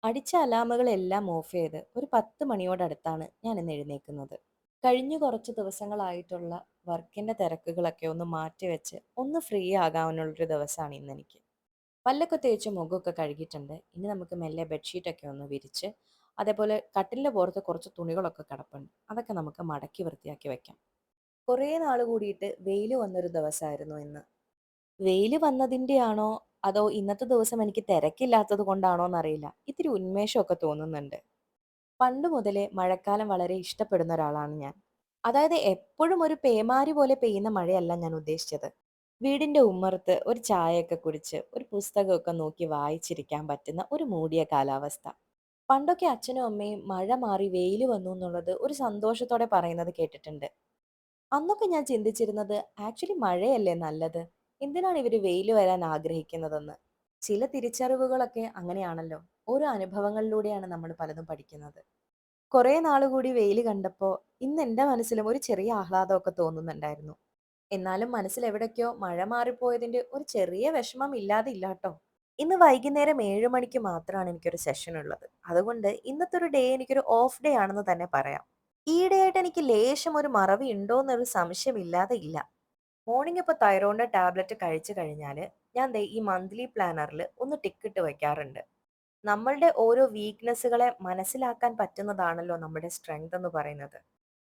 അടിച്ച അലാമുകളെല്ലാം ഓഫ് ചെയ്ത് ഒരു 10 മണിയോടടുത്താണ് ഞാൻ ഇന്ന് എഴുന്നേൽക്കുന്നത്. കഴിഞ്ഞ കുറച്ച് ദിവസങ്ങളായിട്ടുള്ള വർക്കിന്റെ തിരക്കുകളൊക്കെ ഒന്ന് മാറ്റിവെച്ച് ഒന്ന് ഫ്രീ ആകാനുള്ളൊരു ദിവസമാണ് ഇന്നെനിക്ക്. പല്ലൊക്കെ തേച്ച് മുഖമൊക്കെ കഴുകിയിട്ടുണ്ട്. ഇനി നമുക്ക് മെല്ലെ ബെഡ്ഷീറ്റൊക്കെ ഒന്ന് വിരിച്ച്, അതേപോലെ കട്ടിലിന്റെ പുറത്ത് കുറച്ച് തുണികളൊക്കെ കിടപ്പുണ്ട്. അതൊക്കെ നമുക്ക് മടക്കി വൃത്തിയാക്കി വെക്കാം. കുറേ നാൾ കൂടിയിട്ട് വെയിൽ വന്നൊരു ദിവസമായിരുന്നു ഇന്ന്. വെയില് വന്നതിന്റെയാണോ അതോ ഇന്നത്തെ ദിവസം എനിക്ക് തിരക്കില്ലാത്തത് കൊണ്ടാണോ എന്നറിയില്ല. ഇത്തിരി ഉന്മേഷമൊക്കെ തോന്നുന്നുണ്ട്. പണ്ട് മുതലേ മഴക്കാലം വളരെ ഇഷ്ടപ്പെടുന്ന ഒരാളാണ് ഞാൻ. അതായത് എപ്പോഴും ഒരു പേമാരി പോലെ പെയ്യുന്ന മഴയല്ല ഞാൻ ഉദ്ദേശിച്ചത്. വീടിന്റെ ഉമ്മറത്ത് ഒരു ചായയൊക്കെ കുടിച്ച് ഒരു പുസ്തകമൊക്കെ നോക്കി വായിച്ചിരിക്കാൻ പറ്റുന്ന ഒരു മൂടിയ കാലാവസ്ഥ. പണ്ടൊക്കെ അച്ഛനും അമ്മയും മഴ മാറി വെയില് വന്നു എന്നുള്ളത് ഒരു സന്തോഷത്തോടെ പറയുന്നത് കേട്ടിട്ടുണ്ട്. അന്നൊക്കെ ഞാൻ ചിന്തിച്ചിരുന്നത് ആക്ച്വലി മഴയല്ലേ നല്ലത്? എന്തിനാണ് ഇവര് വെയില് വരാൻ ആഗ്രഹിക്കുന്നതെന്ന്. ചില തിരിച്ചറിവുകളൊക്കെ അങ്ങനെയാണല്ലോ. ഓരോ അനുഭവങ്ങളിലൂടെയാണ് നമ്മൾ പലതും പഠിക്കുന്നത്. കുറേ നാളുകൂടി വെയില് കണ്ടപ്പോ ഇന്ന് എന്റെ മനസ്സിലും ഒരു ചെറിയ ആഹ്ലാദമൊക്കെ തോന്നുന്നുണ്ടായിരുന്നു. എന്നാലും മനസ്സിൽ എവിടേക്കോ മഴ മാറിപ്പോയതിന്റെ ഒരു ചെറിയ വിഷമം ഇല്ലാതെ ഇല്ലാട്ടോ. ഇന്ന് വൈകുന്നേരം 7 മണിക്ക് മാത്രമാണ് എനിക്കൊരു സെഷൻ ഉള്ളത്. അതുകൊണ്ട് ഇന്നത്തെ ഒരു ഡേ എനിക്കൊരു ഓഫ് ഡേ ആണെന്ന് തന്നെ പറയാം. ഈയിടെയായിട്ട് എനിക്ക് ലേശം ഒരു മറവി ഉണ്ടോന്നൊരു സംശയമില്ലാതെ ഇല്ല. മോർണിംഗ് ഇപ്പോൾ തൈറോയിഡിന്റെ ടാബ്ലറ്റ് കഴിച്ചു കഴിഞ്ഞാല് ഞാൻ ദേ ഈ മന്ത്ലി പ്ലാനറിൽ ഒന്ന് ടിക്കിട്ട് വെക്കാറുണ്ട്. നമ്മളുടെ ഓരോ വീക്ക്നെസ്സുകളെ മനസ്സിലാക്കാൻ പറ്റുന്നതാണല്ലോ നമ്മുടെ സ്ട്രെങ്ത് എന്ന് പറയുന്നത്.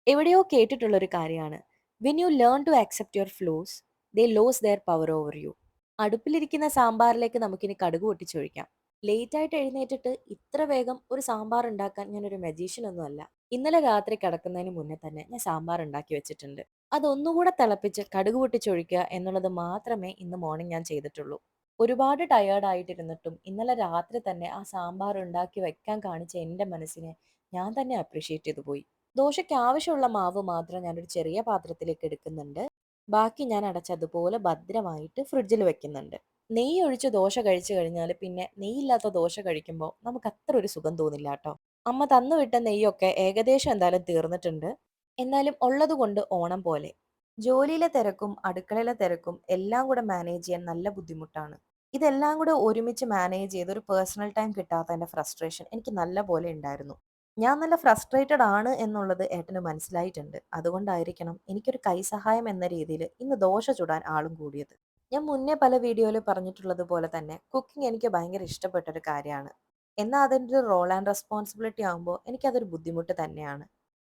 എവിടെയോ കേട്ടിട്ടുള്ള ഒരു കാര്യമാണ്. When you learn to accept your flaws, they lose their power over you. അടുപ്പിലിരിക്കുന്ന സാമ്പാറിലേക്ക് നമുക്കിനി കടുക് പൊട്ടിച്ചൊഴിക്കാം. ലേറ്റ് ആയിട്ട് എഴുന്നേറ്റിട്ട് ഇത്ര വേഗം ഒരു സാമ്പാർ ഉണ്ടാക്കാൻ ഞാനൊരു മജീഷ്യൻ ഒന്നും അല്ല. ഇന്നലെ രാത്രി കിടക്കുന്നതിന് മുന്നേ തന്നെ ഞാൻ സാമ്പാർ ഉണ്ടാക്കി വെച്ചിട്ടുണ്ട്. അതൊന്നുകൂടെ തിളപ്പിച്ച് കടുക് പൊട്ടിച്ചൊഴിക്കുക എന്നുള്ളത് മാത്രമേ ഇന്ന് മോർണിംഗ് ഞാൻ ചെയ്തിട്ടുള്ളൂ. ഒരുപാട് ടയേർഡ് ആയിട്ടിരുന്നിട്ടും ഇന്നലെ രാത്രി തന്നെ ആ സാമ്പാർ ഉണ്ടാക്കി വെക്കാൻ കാണിച്ച എന്റെ മനസ്സിനെ ഞാൻ തന്നെ അപ്രീഷിയേറ്റ് ചെയ്തു പോയി. ദോശയ്ക്ക് ആവശ്യമുള്ള മാവ് മാത്രം ഞാനൊരു ചെറിയ പാത്രത്തിലേക്ക് എടുക്കുന്നുണ്ട്. ബാക്കി ഞാൻ അടച്ചതുപോലെ ഭദ്രമായിട്ട് ഫ്രിഡ്ജിൽ വെക്കുന്നുണ്ട്. നെയ്യ് ഒഴിച്ച് ദോശ കഴിച്ചു കഴിഞ്ഞാൽ പിന്നെ നെയ്യില്ലാത്ത ദോശ കഴിക്കുമ്പോൾ നമുക്ക് അത്ര ഒരു സുഖം തോന്നില്ല കേട്ടോ. അമ്മ തന്നുവിട്ട നെയ്യൊക്കെ ഏകദേശം എന്തായാലും തീർന്നിട്ടുണ്ട്. എന്നാലും ഉള്ളത് കൊണ്ട് ഓണം പോലെ. ജോലിയിലെ തിരക്കും അടുക്കളയിലെ തിരക്കും എല്ലാം കൂടെ മാനേജ് ചെയ്യാൻ നല്ല ബുദ്ധിമുട്ടാണ്. ഇതെല്ലാം കൂടെ ഒരുമിച്ച് മാനേജ് ചെയ്ത് ഒരു പേഴ്സണൽ ടൈം കിട്ടാത്തതിന്റെ ഫ്രസ്ട്രേഷൻ എനിക്ക് നല്ല പോലെ ഉണ്ടായിരുന്നു. ഞാൻ നല്ല ഫ്രസ്ട്രേറ്റഡ് ആണ് എന്നുള്ളത് ഏട്ടന് മനസ്സിലായിട്ടുണ്ട്. അതുകൊണ്ടായിരിക്കണം എനിക്കൊരു കൈസഹായം എന്ന രീതിയിൽ ഇന്ന് ദോശ ചുടാൻ ആളും കൂടിയത്. ഞാൻ മുന്നേ പല വീഡിയോയിൽ പറഞ്ഞിട്ടുള്ളത് പോലെ തന്നെ കുക്കിംഗ് എനിക്ക് ഭയങ്കര ഇഷ്ടപ്പെട്ട ഒരു കാര്യമാണ്. എന്നാൽ അതിൻ്റെ ഒരു റോൾ ആൻഡ് റെസ്പോൺസിബിലിറ്റി ആകുമ്പോൾ എനിക്കതൊരു ബുദ്ധിമുട്ട് തന്നെയാണ്.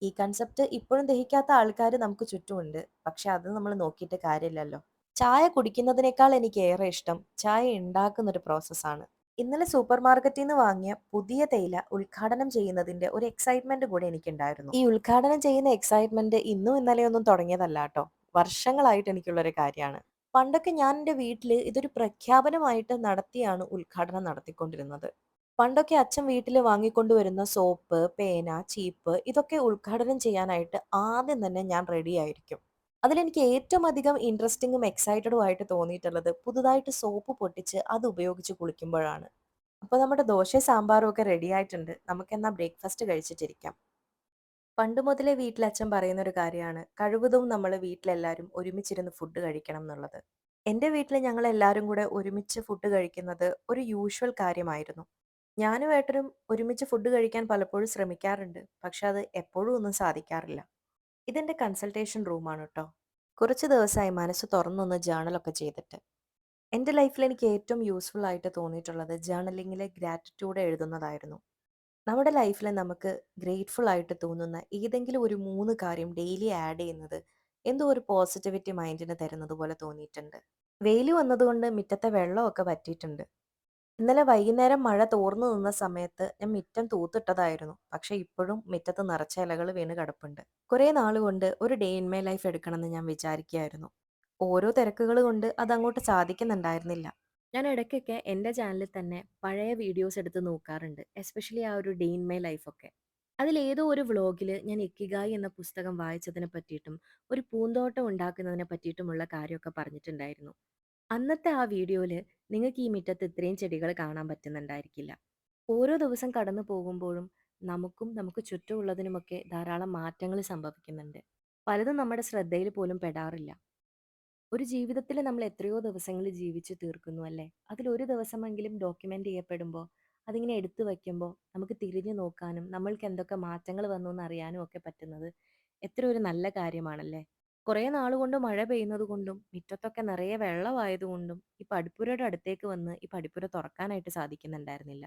ഈ കൺസെപ്റ്റ് ഇപ്പോഴും ദഹിക്കാത്ത ആൾക്കാർ നമുക്ക് ചുറ്റുമുണ്ട്. പക്ഷെ അത് നമ്മൾ നോക്കിയിട്ട് കാര്യമില്ലല്ലോ. ചായ കുടിക്കുന്നതിനേക്കാൾ എനിക്ക് ഏറെ ഇഷ്ടം ചായ ഉണ്ടാക്കുന്ന ഒരു പ്രോസസ്സാണ്. ഇന്നലെ സൂപ്പർ മാർക്കറ്റിൽ നിന്ന് വാങ്ങിയ പുതിയ തേയില ഉദ്ഘാടനം ചെയ്യുന്നതിന്റെ ഒരു എക്സൈറ്റ്മെന്റ് കൂടെ എനിക്കുണ്ടായിരുന്നു. ഈ ഉദ്ഘാടനം ചെയ്യുന്ന എക്സൈറ്റ്മെന്റ് ഇന്നും ഇന്നലെയൊന്നും തുടങ്ങിയതല്ല കേട്ടോ. വർഷങ്ങളായിട്ട് എനിക്കുള്ളൊരു കാര്യമാണ്. പണ്ടൊക്കെ ഞാൻ എൻ്റെ വീട്ടില് ഇതൊരു പ്രഖ്യാപനമായിട്ട് നടത്തിയാണ് ഉദ്ഘാടനം നടത്തിക്കൊണ്ടിരുന്നത്. പണ്ടൊക്കെ അച്ഛൻ വീട്ടിൽ വാങ്ങിക്കൊണ്ടുവരുന്ന സോപ്പ്, പേന, ചീപ്പ് ഇതൊക്കെ ഉദ്ഘാടനം ചെയ്യാനായിട്ട് ആദ്യം തന്നെ ഞാൻ റെഡി ആയിരിക്കും. അതിലെനിക്ക് ഏറ്റവും അധികം ഇൻട്രസ്റ്റിംഗും എക്സൈറ്റഡും ആയിട്ട് തോന്നിയിട്ടുള്ളത് പുതുതായിട്ട് സോപ്പ് പൊട്ടിച്ച് അത് ഉപയോഗിച്ച് കുളിക്കുമ്പോഴാണ്. അപ്പോൾ നമ്മുടെ ദോശയും സാമ്പാറും ഒക്കെ റെഡി ആയിട്ടുണ്ട്. നമുക്കെന്നാ ബ്രേക്ക്ഫാസ്റ്റ് കഴിച്ചിട്ടിരിക്കാം. പണ്ട് മുതലേ വീട്ടിൽ അച്ഛൻ പറയുന്ന ഒരു കാര്യമാണ് കഴിവതും നമ്മൾ വീട്ടിലെല്ലാവരും ഒരുമിച്ചിരുന്ന് ഫുഡ് കഴിക്കണം എന്നുള്ളത്. എൻ്റെ വീട്ടിൽ ഞങ്ങൾ എല്ലാവരും കൂടെ ഒരുമിച്ച് ഫുഡ് കഴിക്കുന്നത് ഒരു യൂഷ്വൽ കാര്യമായിരുന്നു. ഞാനും ഏട്ടനും ഒരുമിച്ച് ഫുഡ് കഴിക്കാൻ പലപ്പോഴും ശ്രമിക്കാറുണ്ട്. പക്ഷെ അത് എപ്പോഴും ഒന്നും സാധിക്കാറില്ല. ഇതെന്റെ കൺസൾട്ടേഷൻ റൂമാണ് കേട്ടോ. കുറച്ച് ദിവസമായി മനസ്സ് തുറന്നൊന്ന് ജേണലൊക്കെ ചെയ്തിട്ട്. എൻ്റെ ലൈഫിൽ എനിക്ക് ഏറ്റവും യൂസ്ഫുൾ ആയിട്ട് തോന്നിയിട്ടുള്ളത് ജേണലിങ്ങിലെ ഗ്രാറ്റിറ്റ്യൂഡ് എഴുതുന്നതായിരുന്നു. നമ്മുടെ ലൈഫിൽ നമുക്ക് ഗ്രേറ്റ്ഫുൾ ആയിട്ട് തോന്നുന്ന ഏതെങ്കിലും ഒരു 3 കാര്യം ഡെയിലി ആഡ് ചെയ്യുന്നത് എന്തോ ഒരു പോസിറ്റിവിറ്റി മൈൻഡിന് തരുന്നത് പോലെ തോന്നിയിട്ടുണ്ട്. വെയിൽ വന്നതുകൊണ്ട് മുറ്റത്തെ വെള്ളമൊക്കെ വറ്റിയിട്ടുണ്ട്. ഇന്നലെ വൈകുന്നേരം മഴ തോർന്നു നിന്ന സമയത്ത് ഞാൻ മുറ്റം തൂത്തിട്ടതായിരുന്നു. പക്ഷെ ഇപ്പോഴും മുറ്റത്ത് നിറച്ച ഇലകൾ വീണ് കിടപ്പുണ്ട്. കുറേ നാളുകൊണ്ട് ഒരു ഡേ ഇൻ മൈ ലൈഫ് എടുക്കണമെന്ന് ഞാൻ വിചാരിക്കുകയായിരുന്നു. ഓരോ തിരക്കുകൾ കൊണ്ട് അതങ്ങോട്ട് സാധിക്കുന്നുണ്ടായിരുന്നില്ല. ഞാൻ ഇടയ്ക്കൊക്കെ എൻ്റെ ചാനലിൽ തന്നെ പഴയ വീഡിയോസ് എടുത്ത് നോക്കാറുണ്ട്. എസ്പെഷ്യലി ആ ഒരു ഡേ ഇൻ മൈ ലൈഫൊക്കെ. അതിലേതോ ഒരു വ്ളോഗിൽ ഞാൻ ഇക്കിഗായി എന്ന പുസ്തകം വായിച്ചതിനെ പറ്റിയിട്ടും ഒരു പൂന്തോട്ടം ഉണ്ടാക്കുന്നതിനെ പറ്റിയിട്ടുമുള്ള കാര്യമൊക്കെ പറഞ്ഞിട്ടുണ്ടായിരുന്നു. അന്നത്തെ ആ വീഡിയോയില് നിങ്ങൾക്ക് ഈ മുറ്റത്ത് ഇത്രയും ചെടികൾ കാണാൻ പറ്റുന്നുണ്ടായിരിക്കില്ല. ഓരോ ദിവസം കടന്നു പോകുമ്പോഴും നമുക്കും നമുക്ക് ചുറ്റുമുള്ളതിനുമൊക്കെ ധാരാളം മാറ്റങ്ങൾ സംഭവിക്കുന്നുണ്ട്. പലതും നമ്മുടെ ശ്രദ്ധയിൽ പോലും പെടാറില്ല. ഒരു ജീവിതത്തിൽ നമ്മൾ എത്രയോ ദിവസങ്ങൾ ജീവിച്ചു തീർക്കുന്നു അല്ലേ? അതിലൊരു ദിവസമെങ്കിലും ഡോക്യുമെന്റ് ചെയ്യപ്പെടുമ്പോൾ അതിങ്ങനെ എടുത്തു വയ്ക്കുമ്പോൾ നമുക്ക് തിരിഞ്ഞു നോക്കാനും നമ്മൾക്ക് എന്തൊക്കെ മാറ്റങ്ങൾ വന്നു എന്ന് അറിയാനും ഒക്കെ പറ്റുന്നത് എത്ര ഒരു നല്ല കാര്യമാണല്ലേ. കുറേ നാളുകൊണ്ട് മഴ പെയ്യുന്നത് കൊണ്ടും മുറ്റത്തൊക്കെ നിറയെ വെള്ളമായതുകൊണ്ടും ഈ പടിപ്പുരയുടെ അടുത്തേക്ക് വന്ന് ഈ പടിപ്പുര തുറക്കാനായിട്ട് സാധിക്കുന്നുണ്ടായിരുന്നില്ല.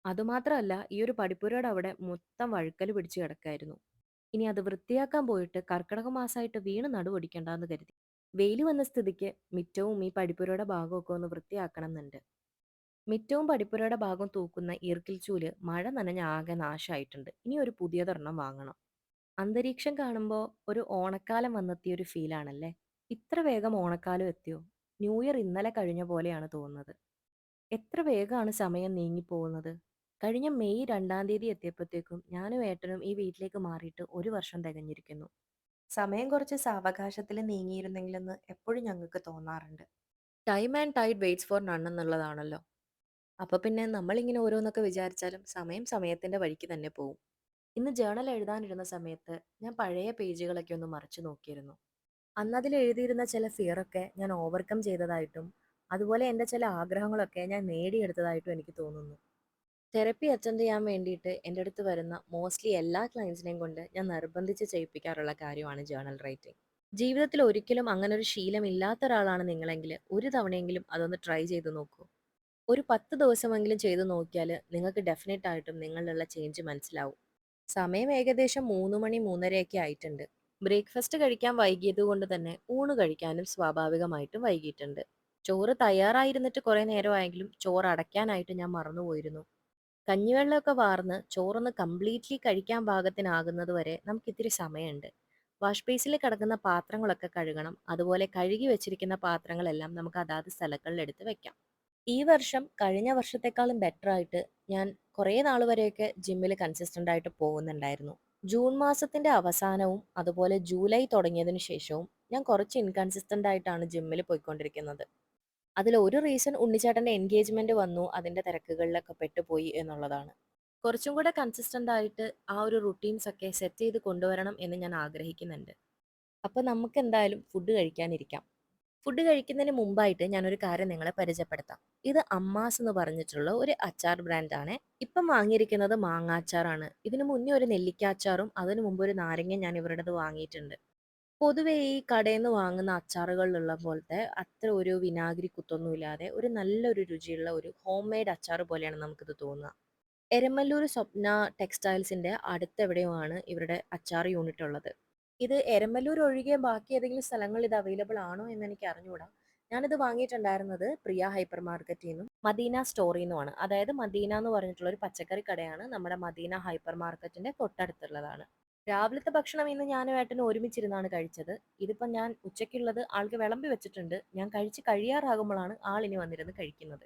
അതുമാത്രമല്ല, ഈ ഒരു പടിപ്പുരയുടെ അവിടെ മൊത്തം വഴുക്കൽ പിടിച്ച് കിടക്കായിരുന്നു. ഇനി അത് വൃത്തിയാക്കാൻ പോയിട്ട് കർക്കിടക മാസമായിട്ട് വീണ് നടുവൊടിക്കണ്ടെന്ന് കരുതി. വെയിൽ വന്ന സ്ഥിതിക്ക് മിറ്റവും ഈ പടിപ്പുരയുടെ ഭാഗമൊക്കെ ഒന്ന് വൃത്തിയാക്കണം എന്നുണ്ട്. മിറ്റവും പടിപ്പുരയുടെ ഭാഗവും തൂക്കുന്ന ഈർക്കിൽ ചൂല് മഴ നനഞ്ഞ് ആകെ നാശമായിട്ടുണ്ട്. ഇനി ഒരു പുതിയതൊരെണ്ണം വാങ്ങണം. അന്തരീക്ഷം കാണുമ്പോൾ ഒരു ഓണക്കാലം വന്നെത്തിയ ഒരു ഫീലാണല്ലേ. ഇത്ര വേഗം ഓണക്കാലം എത്തിയോ? ന്യൂ ഇയർ ഇന്നലെ കഴിഞ്ഞ പോലെയാണ് തോന്നുന്നത്. എത്ര വേഗമാണ് സമയം നീങ്ങിപ്പോകുന്നത്. കഴിഞ്ഞ മെയ് 2-ാം തീയതി എത്തിയപ്പോഴത്തേക്കും ഞാനും ഏട്ടനും ഈ വീട്ടിലേക്ക് മാറിയിട്ട് ഒരു വർഷം തികഞ്ഞിരിക്കുന്നു. സമയം കുറച്ച് സാവകാശത്തിൽ നീങ്ങിയിരുന്നെങ്കിലെന്ന് എപ്പോഴും ഞങ്ങൾക്ക് തോന്നാറുണ്ട്. Time and tide waits for none എന്നുള്ളതാണല്ലോ. അപ്പൊ പിന്നെ നമ്മളിങ്ങനെ ഓരോന്നൊക്കെ വിചാരിച്ചാലും സമയം സമയത്തിന്റെ വഴിക്ക് തന്നെ പോവും. ഇന്ന് ജേണൽ എഴുതാനിരുന്ന സമയത്ത് ഞാൻ പഴയ പേജുകളൊക്കെ ഒന്ന് മറിച്ചു നോക്കിയിരുന്നു. അന്നതിൽ എഴുതിയിരുന്ന ചില ഫിയറൊക്കെ ഞാൻ ഓവർകം ചെയ്തതായിട്ടും അതുപോലെ എൻ്റെ ചില ആഗ്രഹങ്ങളൊക്കെ ഞാൻ നേടിയെടുത്തതായിട്ടും എനിക്ക് തോന്നുന്നു. തെറപ്പി അറ്റൻഡ് ചെയ്യാൻ വേണ്ടിയിട്ട് എൻ്റെ അടുത്ത് വരുന്ന മോസ്റ്റ്ലി എല്ലാ ക്ലയൻസിനെയും കൊണ്ട് ഞാൻ നിർബന്ധിച്ച് ചെയ്യിപ്പിക്കാറുള്ള കാര്യമാണ് ജേണൽ റൈറ്റിംഗ്. ജീവിതത്തിൽ ഒരിക്കലും അങ്ങനെ ഒരു ശീലം ഇല്ലാത്ത ഒരാളാണ് നിങ്ങളെങ്കിൽ ഒരു തവണയെങ്കിലും അതൊന്ന് ട്രൈ ചെയ്ത് നോക്കൂ. ഒരു 10 ദിവസമെങ്കിലും ചെയ്ത് നോക്കിയാൽ നിങ്ങൾക്ക് ഡെഫിനറ്റ് ആയിട്ടും നിങ്ങളിലുള്ള ചേഞ്ച് മനസ്സിലാവും. സമയം ഏകദേശം 3 മണി 3:30 ആയിട്ടുണ്ട്. ബ്രേക്ക്ഫാസ്റ്റ് കഴിക്കാൻ വൈകിയത് കൊണ്ട് തന്നെ ഊണ് കഴിക്കാനും സ്വാഭാവികമായിട്ടും വൈകിയിട്ടുണ്ട്. ചോറ് തയ്യാറായിരുന്നിട്ട് കുറേ നേരമായെങ്കിലും ചോറ് അടയ്ക്കാനായിട്ട് ഞാൻ മറന്നുപോയിരുന്നു. കഞ്ഞിവെള്ളമൊക്കെ വാർന്ന് ചോറൊന്ന് കംപ്ലീറ്റ്ലി കഴിക്കാൻ പാകത്തിനാകുന്നത് വരെ നമുക്കിത്തിരി സമയമുണ്ട്. വാഷ് ബേസിൽ കിടക്കുന്ന പാത്രങ്ങളൊക്കെ കഴുകണം. അതുപോലെ കഴുകി വെച്ചിരിക്കുന്ന പാത്രങ്ങളെല്ലാം നമുക്ക് അതാത് സ്ഥലങ്ങളിൽ എടുത്ത് വെക്കാം. ഈ വർഷം കഴിഞ്ഞ വർഷത്തെക്കാളും ബെറ്റർ ആയിട്ട് ഞാൻ കുറേ നാൾ വരെയൊക്കെ ജിമ്മിൽ കൺസിസ്റ്റന്റ് ആയിട്ട് പോകുന്നുണ്ടായിരുന്നു. ജൂൺ മാസത്തിന്റെ അവസാനവും അതുപോലെ ജൂലൈ തുടങ്ങിയതിനു ശേഷവും ഞാൻ കുറച്ച് ഇൻകൺസിസ്റ്റന്റ് ആയിട്ടാണ് ജിമ്മിൽ പോയിക്കൊണ്ടിരിക്കുന്നത്. അതിൽ ഒരു റീസൺ ഉണ്ണിച്ചേട്ടന്റെ എൻഗേജ്മെന്റ് വന്നു, അതിന്റെ തിരക്കുകളിലൊക്കെ പെട്ടുപോയി എന്നുള്ളതാണ്. കുറച്ചും കൂടെ കൺസിസ്റ്റന്റ് ആയിട്ട് ആ ഒരു റുട്ടീൻസ് ഒക്കെ സെറ്റ് ചെയ്ത് കൊണ്ടുവരണം എന്ന് ഞാൻ ആഗ്രഹിക്കുന്നുണ്ട്. അപ്പൊ നമുക്ക് എന്തായാലും ഫുഡ് കഴിക്കാനിരിക്കാം. ഫുഡ് കഴിക്കുന്നതിന് മുമ്പായിട്ട് ഞാനൊരു കാര്യം നിങ്ങളെ പരിചയപ്പെടുത്താം. ഇത് അമ്മാസ് എന്ന് പറഞ്ഞിട്ടുള്ള ഒരു അച്ചാർ ബ്രാൻഡാണ്. ഇപ്പം വാങ്ങിയിരിക്കുന്നത് മാങ്ങാച്ചാറാണ്. ഇതിനു മുന്നേ ഒരു നെല്ലിക്ക അച്ചാറും അതിനു മുമ്പ് ഒരു നാരങ്ങ ഞാൻ ഇവരുടേത് വാങ്ങിയിട്ടുണ്ട്. പൊതുവെ ഈ കടയിൽ നിന്ന് വാങ്ങുന്ന അച്ചാറുകളിലുള്ള പോലത്തെ അത്ര ഒരു വിനാഗിരി കുത്തൊന്നുമില്ലാതെ ഒരു നല്ലൊരു രുചിയുള്ള ഒരു ഹോം മെയ്ഡ് അച്ചാർ പോലെയാണ് നമുക്കിത് തോന്നുക. എരമല്ലൂർ സ്വപ്ന ടെക്സ്റ്റൈൽസിന്റെ അടുത്തെവിടെയോ ആണ് ഇവരുടെ അച്ചാർ യൂണിറ്റ് ഉള്ളത്. ഇത് എരമല്ലൂർ ഒഴികെ ബാക്കി ഏതെങ്കിലും സ്ഥലങ്ങളിൽ ഇത് അവൈലബിൾ ആണോ എന്ന് എനിക്ക് അറിഞ്ഞുകൂടാ. ഞാനിത് വാങ്ങിയിട്ടുണ്ടായിരുന്നത് പ്രിയ ഹൈപ്പർ മാർക്കറ്റിൽ നിന്നും മദീന സ്റ്റോറിൽ നിന്നുമാണ്. അതായത് മദീന എന്ന് പറഞ്ഞിട്ടുള്ള ഒരു പച്ചക്കറി കടയാണ് നമ്മുടെ മദീന ഹൈപ്പർ മാർക്കറ്റിന്റെ തൊട്ടടുത്തുള്ളതാണ്. രാവിലത്തെ ഭക്ഷണം ഇന്ന് ഞാനും ഏട്ടനും ഒരുമിച്ചിരുന്നാണ് കഴിച്ചത്. ഇതിപ്പം ഞാൻ ഉച്ചയ്ക്കുള്ളത് ആൾക്ക് വിളമ്പി വെച്ചിട്ടുണ്ട്. ഞാൻ കഴിച്ച് കഴിയാറാകുമ്പോഴാണ് ആളിനി വന്നിരുന്ന് കഴിക്കുന്നത്.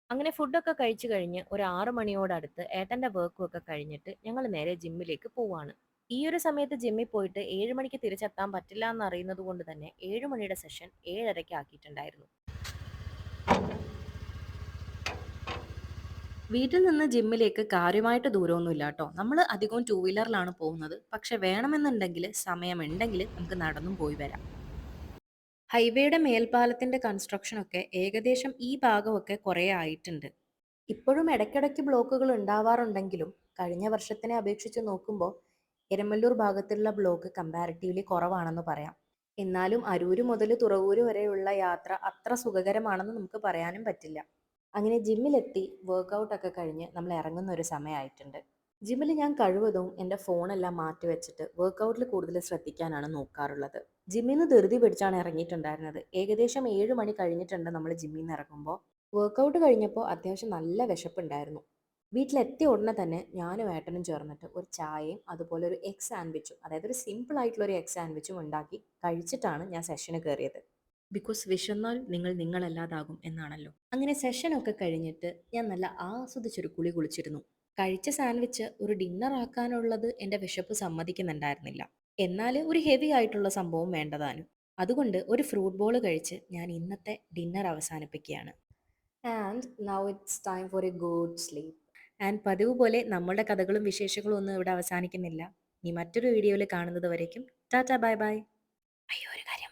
അങ്ങനെ ഫുഡൊക്കെ കഴിച്ചു കഴിഞ്ഞ് ഒരു 6 മണിയോടടുത്ത് ഏട്ടന്റെ വർക്കും ഒക്കെ കഴിഞ്ഞിട്ട് ഞങ്ങൾ നേരെ ജിമ്മിലേക്ക് പോവാണ്. ഈ ഒരു സമയത്ത് ജിമ്മിൽ പോയിട്ട് 7 മണിക്ക് തിരിച്ചെത്താൻ പറ്റില്ല എന്ന് അറിയുന്നത് കൊണ്ട് തന്നെ 7 മണിയുടെ സെഷൻ 7:30 ആക്കിയിട്ടുണ്ടായിരുന്നു. വീട്ടിൽ നിന്ന് ജിമ്മിലേക്ക് കാര്യമായിട്ട് ദൂരമൊന്നുമില്ല കേട്ടോ. നമ്മൾ അധികവും ടൂ വീലറിലാണ് പോകുന്നത്. പക്ഷെ വേണമെന്നുണ്ടെങ്കിൽ സമയമുണ്ടെങ്കിൽ നമുക്ക് നടന്നും പോയി വരാം. ഹൈവേയുടെ മേൽപ്പാലത്തിന്റെ കൺസ്ട്രക്ഷൻ ഒക്കെ ഏകദേശം ഈ ഭാഗമൊക്കെ കുറേ ആയിട്ടുണ്ട്. ഇപ്പോഴും ഇടയ്ക്കിടയ്ക്ക് ബ്ലോക്കുകൾ ഉണ്ടാവാറുണ്ടെങ്കിലും കഴിഞ്ഞ വർഷത്തിനെ അപേക്ഷിച്ച് നോക്കുമ്പോൾ എരമല്ലൂർ ഭാഗത്തുള്ള ബ്ലോക്ക് കമ്പാരിറ്റീവ്ലി കുറവാണെന്ന് പറയാം. എന്നാലും അരൂര് മുതൽ തുറവൂര് വരെയുള്ള യാത്ര അത്ര സുഖകരമാണെന്ന് നമുക്ക് പറയാനും പറ്റില്ല. അങ്ങനെ ജിമ്മിലെത്തി വർക്കൗട്ട് ഒക്കെ കഴിഞ്ഞ് നമ്മൾ ഇറങ്ങുന്ന ഒരു സമയമായിട്ടുണ്ട്. ജിമ്മിൽ ഞാൻ കഴിവതും എൻ്റെ ഫോണെല്ലാം മാറ്റി വെച്ചിട്ട് വർക്കൗട്ടിൽ കൂടുതൽ ശ്രദ്ധിക്കാനാണ് നോക്കാറുള്ളത്. ജിമ്മിൽ നിന്ന് ധൃതി പിടിച്ചാണ് ഇറങ്ങിയിട്ടുണ്ടായിരുന്നത്. ഏകദേശം 7 മണി കഴിഞ്ഞിട്ടുണ്ട് നമ്മൾ ജിമ്മിൽ നിന്ന് ഇറങ്ങുമ്പോൾ. വർക്കൗട്ട് കഴിഞ്ഞപ്പോൾ അത്യാവശ്യം നല്ല വിശപ്പുണ്ടായിരുന്നു. വീട്ടിലെത്തിയ ഉടനെ തന്നെ ഞാനും ഏട്ടനും ചേർന്നിട്ട് ഒരു ചായയും അതുപോലെ ഒരു എഗ് സാൻഡ്വിച്ചും, അതായത് ഒരു സിമ്പിൾ ആയിട്ടുള്ള ഒരു എഗ് സാൻഡ്വിച്ചും ഉണ്ടാക്കി കഴിച്ചിട്ടാണ് ഞാൻ സെഷന് കയറിയത്. ബിക്കോസ് വിശന്നാൽ നിങ്ങൾ നിങ്ങളല്ലാതാകും എന്നാണല്ലോ. അങ്ങനെ സെഷനൊക്കെ കഴിഞ്ഞിട്ട് ഞാൻ നല്ല ആസ്വദിച്ചൊരു കുളി കുളിച്ചിരുന്നു. കഴിച്ച സാൻഡ്വിച്ച് ഒരു ഡിന്നർ ആക്കാനുള്ളത് എൻ്റെ വിശപ്പ് സമ്മതിക്കുന്നുണ്ടായിരുന്നില്ല. എന്നാൽ ഒരു ഹെവി ആയിട്ടുള്ള സംഭവം വേണ്ടതാനും. അതുകൊണ്ട് ഒരു ഫ്രൂട്ട് ബോൾ കഴിച്ച് ഞാൻ ഇന്നത്തെ ഡിന്നർ അവസാനിപ്പിക്കുകയാണ്. And now it's time for A good sleep. And പതിവ് പോലെ നമ്മളുടെ കഥകളും വിശേഷങ്ങളും ഒന്നും ഇവിടെ അവസാനിക്കുന്നില്ല. ഇനി മറ്റൊരു വീഡിയോയിൽ കാണുന്നത് വരേക്കും ടാറ്റാ ബൈ ബൈ. അയ്യോ, ഒരു കാര്യം